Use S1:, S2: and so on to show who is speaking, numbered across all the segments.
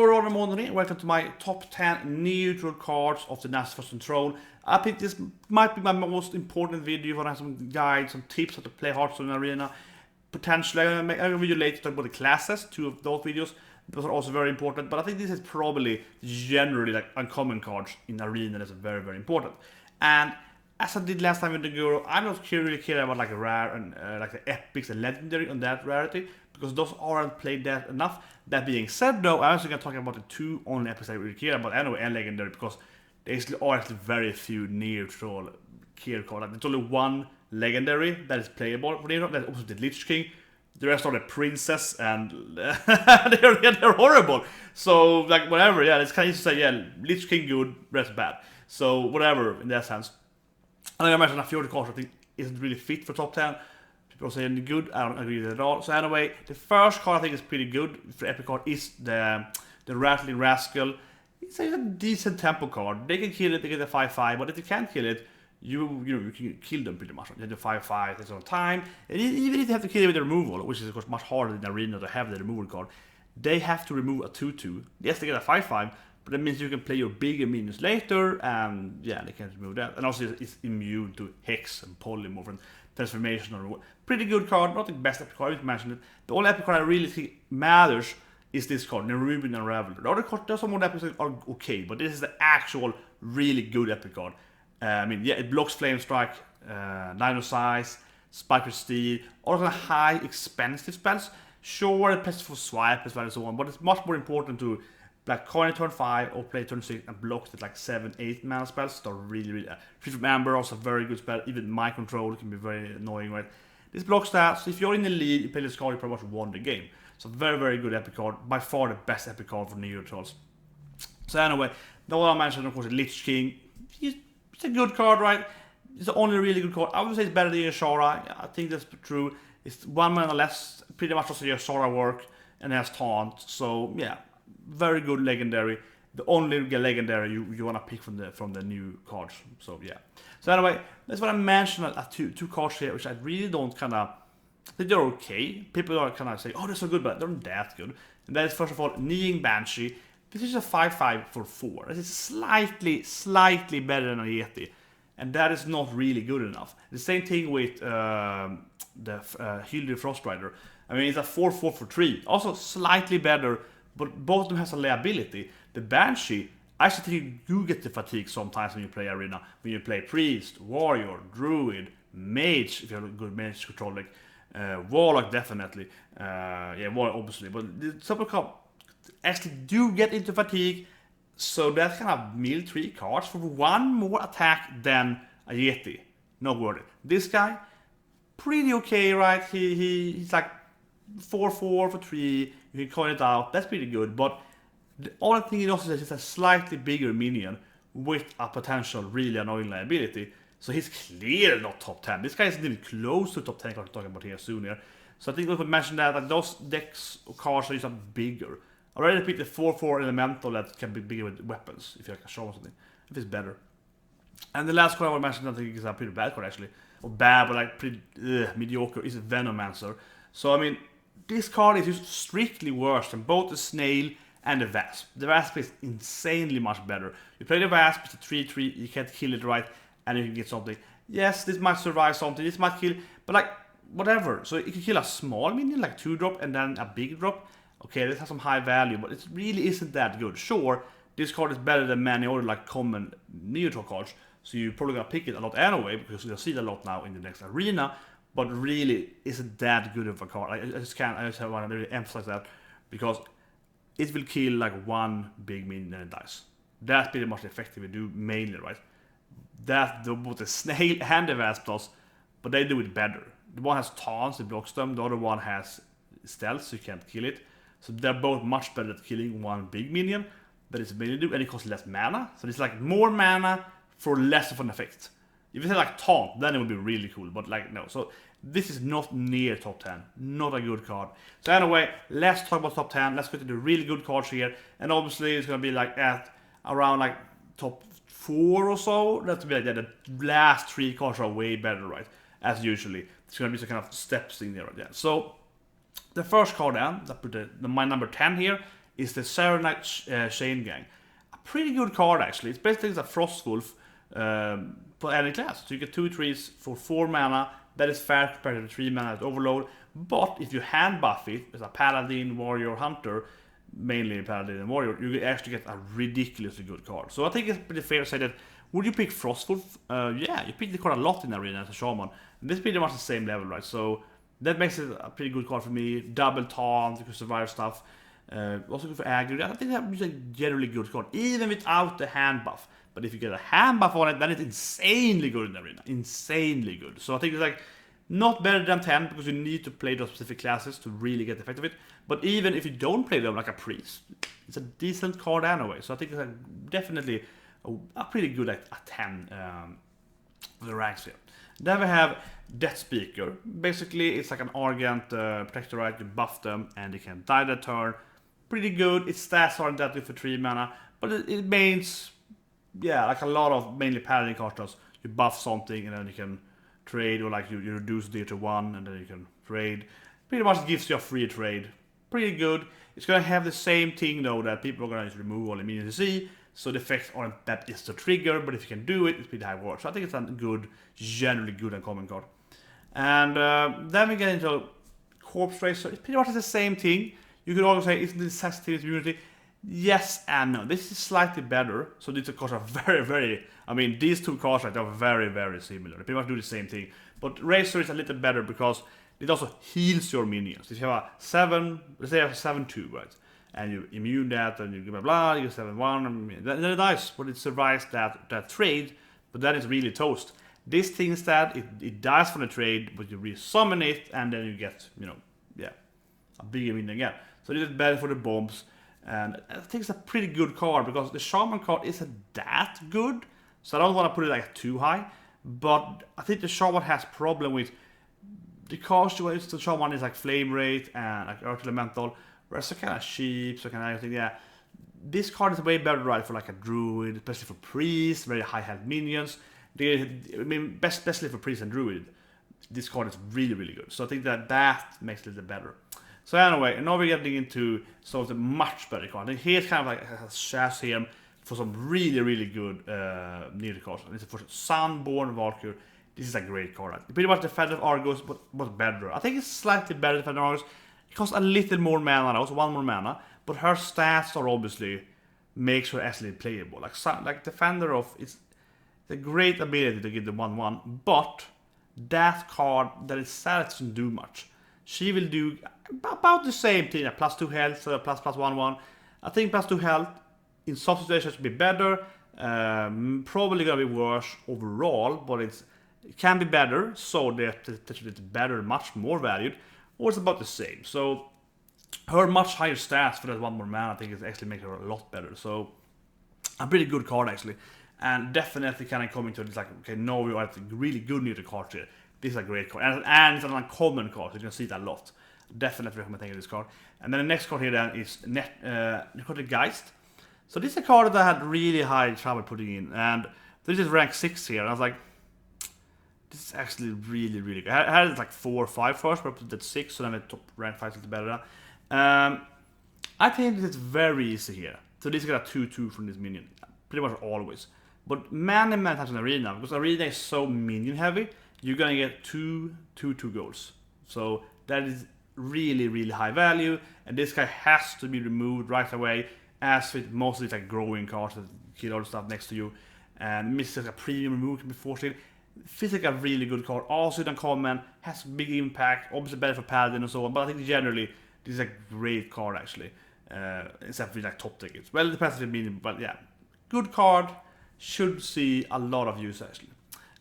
S1: Welcome to my top 10 neutral cards of the Necrotic Control. I think this might be my most important video when I have some guides, some tips how to play Hearthstone in Arena. Potentially, I'm going to make a video later to talk about the classes, 2 of those videos. Those are also very important, but I think this is probably generally like uncommon cards in Arena that's very, very important. And as I did last time with the Guru, I'm not really care about like rare and like the epics and legendary on that rarity, because those aren't played that enough. That being said though, I'm also going to talk about the 2 only epics I really care about anyway, and legendary, because there are actually very few neutral care cards. Like, there's only 1 legendary that is playable for neutral, that's also the Lich King. The rest are the princess, and they're horrible. So like whatever, yeah, it's kind of easy to say, yeah, Lich King good, rest bad. So whatever in that sense. And I mentioned a few of the cards I think isn't really fit for top 10. People are saying good, I don't agree with it at all. So anyway, the first card I think is pretty good for epic card is the Rattling Rascal. It's a decent tempo card. They can kill it, they get a 5/5, but if they can't kill it, you can kill them pretty much. You have to 5/5, takes a long time. And even if they have to kill it with the removal, which is of course much harder in the Arena to have the removal card, they have to remove a 2/2. Yes, they get a 5/5, but that means you can play your bigger minions later, and yeah, they can't remove that. And also it's immune to Hex and Polymorph and Transformation. Or pretty good card, not the best epic card, I didn't mention it. The only epic card I really think matters is this card, Nerubian Unraveler. The other cards, there's some more epics that are okay, but this is the actual really good epic card. I mean, yeah, it blocks Flame Strike, Dino Size, Spike with Steel, all kind of high expensive spells. Sure, it plays for swipe as well and so on, but it's much more important to like coin turn 5 or play turn 6 and block with like 7-8 mana spells. They're really Free from Amber, also a very good spell. Even My Control can be very annoying, right? This blocks that, so if you're in the lead, you play this card, you pretty much won the game. So very, very good epic card. By far the best epic card for neutrals. So anyway, the one I mentioned, of course, is Lich King. It's a good card, right? It's the only really good card. I would say it's better than Yashara. I think that's true. It's 1 mana less, pretty much also Yashara work, and it has Taunt. So yeah, very good legendary. The only legendary you want to pick from the new cards. So yeah. So anyway, that's what I mentioned at 2 cards here, which I really don't kind of. I think they're okay. People are kind of saying, oh, they're so good, but they're not that good. And that is first of all, Kneeing Banshee. This is a 5/5 for 4. This is slightly better than a Yeti. And that is not really good enough. The same thing with the Hildy Frostrider. I mean, it's a 4/4 for 3. Also slightly better, but both of them has a liability. The Banshee, I actually think you get the fatigue sometimes when you play Arena. When you play Priest, Warrior, Druid, Mage, if you have a good Mage control deck. Warlock definitely. Yeah, Warlock obviously. But some people actually do get into fatigue. So that's kind of mill 3 cards for 1 more attack than a Yeti. Not worth it. This guy, pretty okay, right? He's like 4/4 for 3. You can coin it out. That's pretty good. But the only thing he also says is a slightly bigger minion with a potential really annoying liability. So he's clearly not top 10. This guy isn't even close to top 10 cards we're talking about here soon here. So I think we could mention that those decks or cards are just bigger. I already picked the 4/4 elemental that can be bigger with weapons, if you like a show or something. If it's better. And the last card I want to mention, I think is a pretty bad card actually. Or bad, but like pretty mediocre, is Venomancer. So I mean, this card is just strictly worse than both the Snail and the Wasp. The Wasp is insanely much better. You play the Wasp, it's a 3/3, you can't kill it right, and you can get something. Yes, this might survive something, this might kill, but like, whatever. So you can kill a small minion, like 2-drop, and then a big drop. Okay, this has some high value, but it really isn't that good. Sure, this card is better than many other like common neutral cards, so you're probably gonna pick it a lot anyway, because you'll see it a lot now in the next Arena, but really isn't that good of a card. I just want to really emphasize that, because it will kill like 1 big minion and it dies. That's pretty much the effective we do mainly, right? That both the Snail and the Wasp does, but they do it better. The one has taunts, it blocks them, the other one has stealth, so you can't kill it. So they're both much better at killing 1 big minion, but it's mainly do, and it costs less mana. So it's like more mana for less of an effect. If you say like taunt, then it would be really cool, but like no. So this is not near top 10, not a good card. So anyway, let's talk about top 10. Let's go to the really good cards here, and obviously it's gonna be like at around like top 4 or so. That's be like the last 3 cards are way better, right? As usually, it's gonna be some kind of steps in there, right? Yeah. So the first card then, that put my number 10 here, is the Saronite Chain Gang. A pretty good card actually. It's basically a Frost Wolf for any class. So you get 2 trees for 4 mana. That is fair compared to the 3 mana at Overload. But if you hand buff it as a Paladin, Warrior, Hunter, mainly Paladin and Warrior, you actually get a ridiculously good card. So I think it's pretty fair to say that, would you pick Frostwolf? Yeah, you pick the card a lot in Arena as a Shaman. And this is pretty much the same level, right? So that makes it a pretty good card for me. Double taunt, you can survive stuff. Also good for aggro. I think that's a generally good card, even without the hand buff. But if you get a hand buff on it, then it's insanely good in Arena. Insanely good. So I think it's like not better than 10, because you need to play those specific classes to really get the effect of it. But even if you don't play them like a priest, it's a decent card anyway. So I think it's definitely a pretty good like a 10 the ranks here. Then we have Deathspeaker. Basically, it's like an Argent Protector, right? You buff them and they can die that turn. Pretty good. Its stats aren't that good for 3 mana, but it means, yeah, like a lot of mainly Paladin cards. You buff something and then you can trade, or like you reduce D to 1 and then you can trade. Pretty much gives you a free trade. Pretty good. It's gonna have the same thing though, that people are gonna just remove all the minions you see, so the effects aren't that is the trigger, but if you can do it, it's pretty high work. So I think it's a good, generally good and common card. And then we get into Corpse Racer. It's pretty much the same thing. You could also say, isn't this sensitivity immunity? Yes and no. This is slightly better. So these cards are very, very, I mean, these two cards are very, very similar. They pretty much do the same thing. But Razor is a little better because it also heals your minions. If you have a 7, let's say you have a 7-2, right? And you immune that, and you give a blah, you 7-1, then it's nice, but it survives that trade, but that is really toast. This thing instead, it dies from the trade, but you resummon it, and then you get, a bigger minion again. So this is better for the bombs. And I think it's a pretty good card, because the Shaman card isn't that good, so I don't want to put it like too high. But I think the Shaman has problem with the cost to the Shaman is like Flame Rate and like Earth Elemental, whereas they're kind of cheap, so kind of everything. Yeah, this card is way better, right, for like a Druid, especially for Priest, very high health minions. Especially for Priest and Druid, this card is really, really good. So I think that makes it a little better. So anyway, and now we're getting into some of the much better cards. And here's kind of like a Shaz here for some really, really good needed cards. And this is for Sunborn Val. This is a great card. Right? Pretty much Defender Argus, but better. I think it's slightly better than Defender Argus. It costs a little more mana now, so 1 more mana. But her stats are obviously makes her actually playable. Like Defender of, it's a great ability to get the 1/1, but that card that is sad doesn't do much. She will do about the same thing, a +2 health, plus 1/1. I think +2 health in some situations will be better. Probably gonna be worse overall, but it can be better, so that it's better, much more valued, or it's about the same. So her much higher stats for that 1 more mana, I think it actually makes her a lot better. So a pretty good card actually, and definitely kind of coming to this like, okay, no, we are at a really good new card here. This is a great card, and it's an uncommon card, so you can see it a lot. Definitely recommend taking this card. And then the next card here then is Necrotic Geist. So this is a card that I had really high trouble putting in, and this is rank 6 here, and I was like, this is actually really, really good. I had it like 4 or 5 first, but I put it at 6, so then the top rank 5 is a little better. I think this is very easy here. So this got a 2/2 from this minion, pretty much always. But many times in Arena, because Arena is so minion heavy, you're gonna get 2/2 goals. So that is really, really high value, and this guy has to be removed right away, as with most of these like growing cards that kill all the stuff next to you, and misses a premium remove can be forced in. Feels like a really good card, also uncommon, has big impact, obviously better for Paladin and so on, but I think generally this is a great card actually, except for like top tickets. Well, it depends on the medium, but yeah, good card, should see a lot of use actually.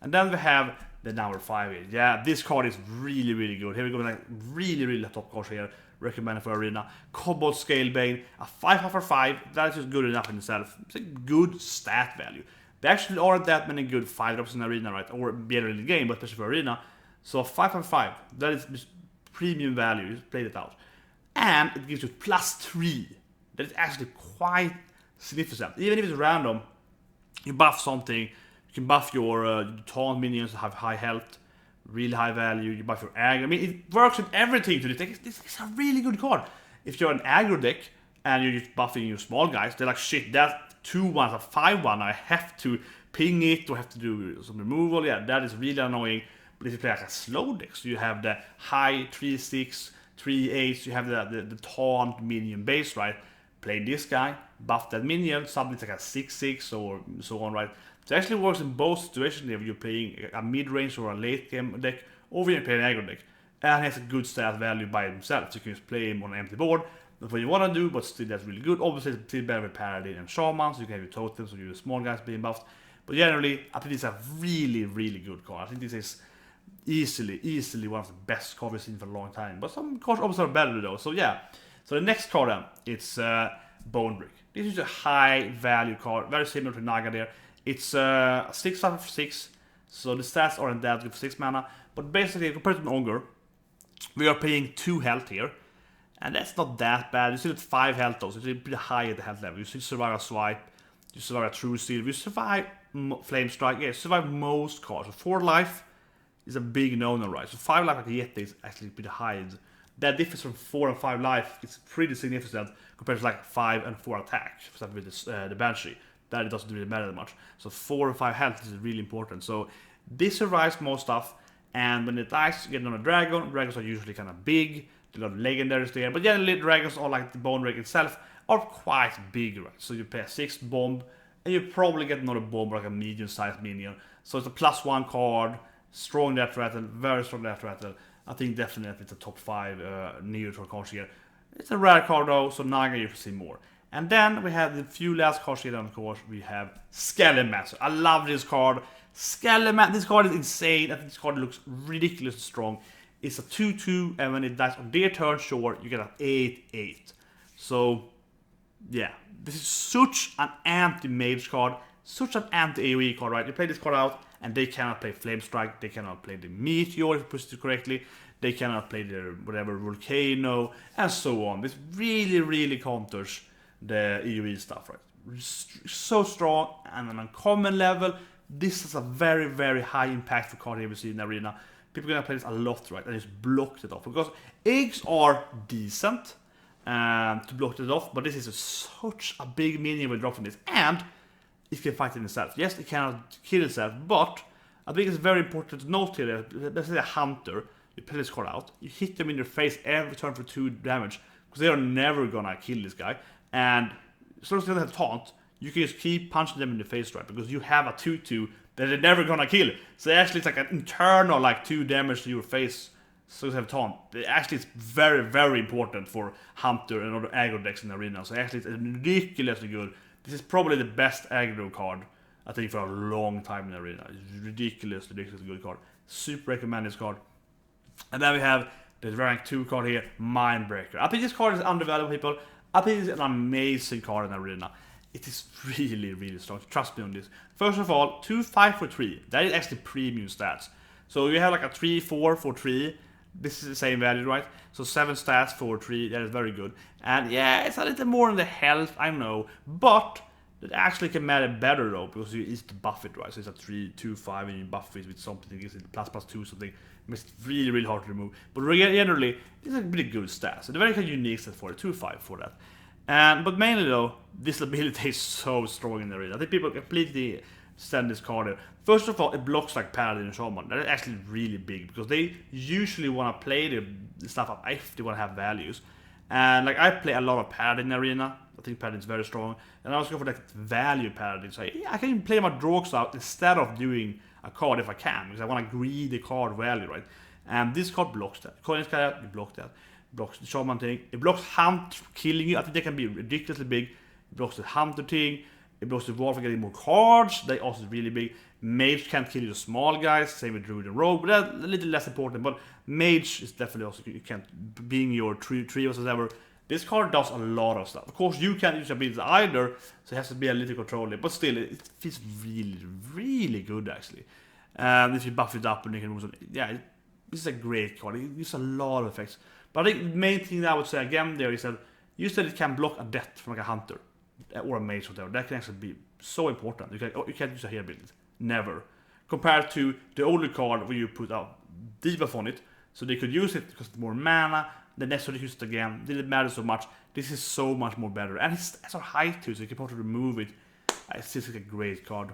S1: And then we have the number 5 here. Yeah, this card is really, really good. Here we go, like really, really top cards here. Recommended for Arena. Cobalt Scalebane, a 5/5. That is just good enough in itself. It's a good stat value. There actually aren't that many good 5-drops in Arena, right? Or better in the game, but especially for Arena. So 5/5. That is just premium value. You just played it out. And it gives you +3. That is actually quite significant. Even if it's random, you buff something. You can buff your taunt minions that have high health, really high value. You buff your aggro. I mean, it works with everything to this deck. This is a really good card. If you're an aggro deck, and you're just buffing your small guys, they're like, shit, that's 2-1, a 5-1, I have to ping it, or have to do some removal. Yeah, that is really annoying. But if you play like a slow deck, so you have the high 3-6, 3-8, you have the taunt minion base, right? Play this guy, buff that minion, suddenly it's like a 6-6 or so on, right? So it actually works in both situations if you're playing a mid-range or a late-game deck, or when you're playing an aggro deck. And he has a good stat value by himself, so you can just play him on an empty board. That's what you want to do, but still that's really good. Obviously, it's still better with Paladin and Shaman, so you can have your totems, so your small guys being buffed. But generally, I think this is a really, really good card. I think this is easily one of the best cards we've seen for a long time. But some cards obviously are better though. So yeah. So the next card then, it's Bonemare. This is a high value card, very similar to Naga there. It's 6 out of 6, so the stats aren't that good for 6 mana. But basically, compared to an Ogre, we are paying 2 health here. And that's not that bad. You still have 5 health though, so it's pretty high at the health level. You still survive a swipe, you survive a true seal, you survive flame strike, yeah, you survive most cards. So 4 life is a big no-no, right? So 5 life at the Yeti is actually pretty high. That difference from 4 and 5 life is pretty significant compared to like 5 and 4 attack, for example with the Banshee. That it doesn't really matter that much. So 4 and 5 health is really important. So this survives most stuff, and when it dies, you get on a dragon. Dragons are usually kind of big. There are a lot of legendaries there, but generally dragons are like the Bonemare itself are quite big, right? So you pay a 6 bomb, and you probably get another bomb like a medium-sized minion. So it's a +1 card, strong death rattle, very strong death rattle. I think definitely it's a top 5 neutral cards here. It's a rare card though, so Naga you can see more. And then we have the few last cards here, and of course we have Skelemancer. I love this card. Skelemancer, this card is insane. I think this card looks ridiculously strong. It's a 2-2, and when it dies on their turn, sure, you get an 8-8. So, yeah, this is such an anti-mage card, such an anti-AoE card, right? You play this card out, and they cannot play Flame Strike, they cannot play the Meteor if you push it correctly, they cannot play the whatever Volcano, and so on. This really counters the AoE stuff, right? So strong, and on a common level, this is a very high impact for card you see in the arena. People are gonna play this a lot, right? And just block it off. Because eggs are decent to block it off, but this is such a big minion will drop from this. And it can fight in itself. Yes, it cannot kill itself, but I think it's very important to note here that let's say a hunter, you play this card out, you hit them in their face every turn for 2 damage, because they are never gonna kill this guy. And as long as they don't have taunt, you can just keep punching them in the face, right? Because you have a 2-2 that they're never gonna kill. So actually it's like an internal like 2 damage to your face. So you have taunt. Actually it's very important for Hunter and other aggro decks in the arena. So actually it's ridiculously good. This is probably the best aggro card I think for a long time in the arena. It's ridiculously good card. Super recommend this card. And then we have the rank 2 card here, Mindbreaker. I think this card is undervalued, people. I think it's an amazing card in the arena. It is really strong. Trust me on this. First of all, 2-5 for 3. That is actually premium stats. So you have like a 3-4 for 3. This is the same value, right? So 7 stats for 3. That is very good. And yeah, it's a little more in the health, I know. But it actually can matter better though, because you easy to buff it, right? So it's a 3-2-5 and you buff it with something. It's ++2 something. It makes it really hard to remove. But generally, it's a pretty good stat. So the very unique stat for it. 2-5 for that. But mainly though, this ability is so strong in the arena. I think people completely stand this card here. First of all, it blocks like Paladin and Shaman. That is actually really big, because they usually want to play the stuff up if they want to have values. And like I play a lot of Paladin in the arena. I think Paladin is very strong. And I was going for like value Paladin. So yeah, I can play my Drogs out instead of doing a card if I can, because I want to greed the card value, right? And this card blocks that. Coins card, you block that. Blocks the Shaman thing. It blocks Hunt killing you. I think they can be ridiculously big. It blocks the Hunter thing. It blocks the War for getting more cards. They also really big. Mage can't kill you the small guys. Same with Druid and Rogue, but that's a little less important. But Mage is definitely also, you can't, being your trios or whatever. This card does a lot of stuff. Of course, you can't use abilities either, so it has to be a little controlled. But still, it feels really good actually. If you buff it up and you can move on, yeah, this is a great card. It gives a lot of effects. But I think the main thing that I would say again there is that you said it can block a death from like a hunter or a mage or whatever. That can actually be so important. You can't use a hero ability. Never. Compared to the older card where you put out debuff on it, so they could use it because it's more mana, then necessarily use it again. Didn't matter so much. this is so much more better. And it's a height too, so you can probably remove it. It's just like a great card.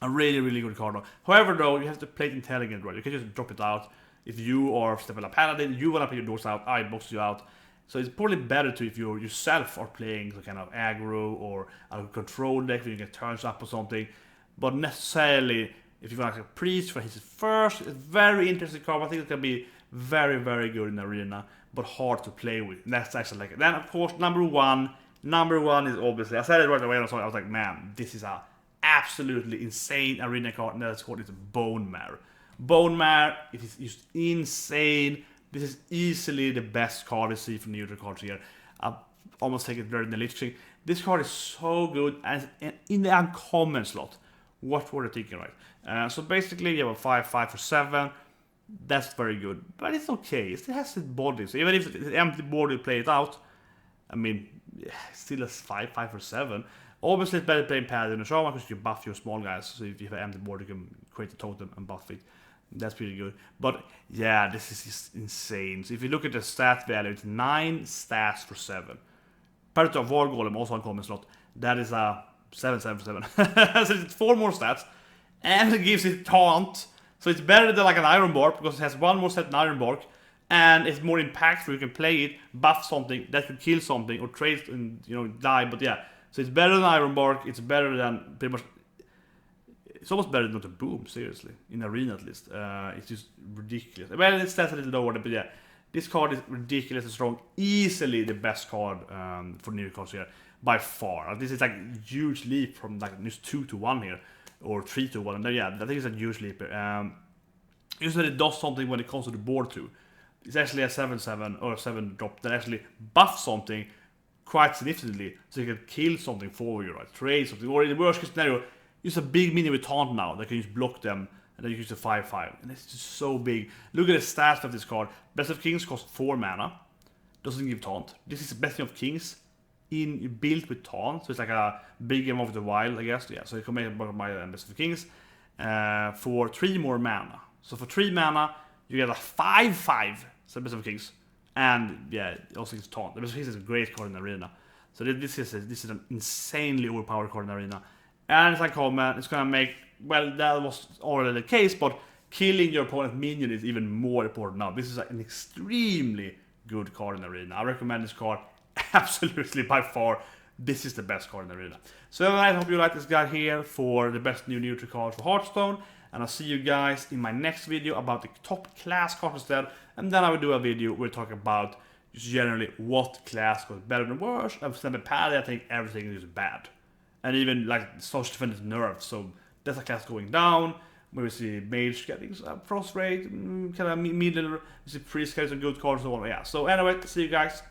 S1: A really, really good card. However, though, you have to play it intelligent, right? You can just drop it out. If you are Stepala Paladin, you want to play your doors out, I box you out. So it's probably better to if you yourself are playing some kind of aggro or a control deck where you get turns up or something. But necessarily, if you want like a priest for his first, it's very interesting card. I think it can be very, very good in the arena, but hard to play with. And that's actually like it. Then of course number one is obviously, I said it right away, I was like, man, this is a absolutely insane arena card, and that's called Bonemare. Bonemare, it is just insane. This is easily the best card we see from the neutral cards here. I almost take it very in the lifting. This card is so good, and in the uncommon slot. What were they thinking, right? So basically, you have a 5/5 for 7. That's very good, but it's okay. It still has its body, so even if it's empty board, you play it out. I mean, still a 5/5 for 7. Obviously, it's better playing Paladin and Shaman because you buff your small guys. So if you have an empty board, you can create a totem and buff it. That's pretty good. But yeah, this is just insane. So if you look at the stat value, it's 9 stats for 7. Compared to a War Golem, also on common slot, that is a 7/7 for 7. So it's 4 more stats, and it gives it taunt. So it's better than like an Iron Bark because it has 1 more set than Iron Bark, and it's more impactful. You can play it, buff something that could kill something or trade and die. But yeah, so it's better than Iron Bark. It's better than pretty much. It's almost better than not a boom, seriously, in arena at least. It's just ridiculous. Well, it's stats a little lower, but yeah, this card is ridiculously strong. Easily the best card for new cards here by far. This is like a huge leap from like just 2 to 1 here, or 3 to 1. And yeah, I think it's a huge leap. Usually it does something when it comes to the board too. It's actually a 7/7 or 7 drop that actually buffs something quite significantly, so you can kill something for you, right? Trade something, or in the worst case scenario, use a big minion with taunt now that can just block them, and then you use a 5/5, and it's just so big. Look at the stats of this card. Best of Kings costs 4 mana, doesn't give taunt. This is the Best of Kings built with taunt, so it's like a big game of the wild, I guess. Yeah, so you can make my Best of Kings for 3 more mana. So for 3 mana, you get a 5/5, so Best of Kings, and yeah, it also gives taunt. The Best of Kings is a great card in the arena. So this is an insanely overpowered card in the arena. And it's uncommon, it's gonna make, well, that was already the case, but killing your opponent's minion is even more important now. This is an extremely good card in the arena. I recommend this card absolutely by far. This is the best card in the arena. So I hope you like this guide here for the best new neutral cards for Hearthstone. And I'll see you guys in my next video about the top class cards instead. And then I will do a video where we talk about just generally what class goes better than worse. And for Paladin, I think everything is bad. And even like Social Defense is nerfed, so that's a class going down. Where we see Mage getting Frost Rate, kind of middle, we see Priest getting some good cards and so on. Yeah, so anyway, see you guys.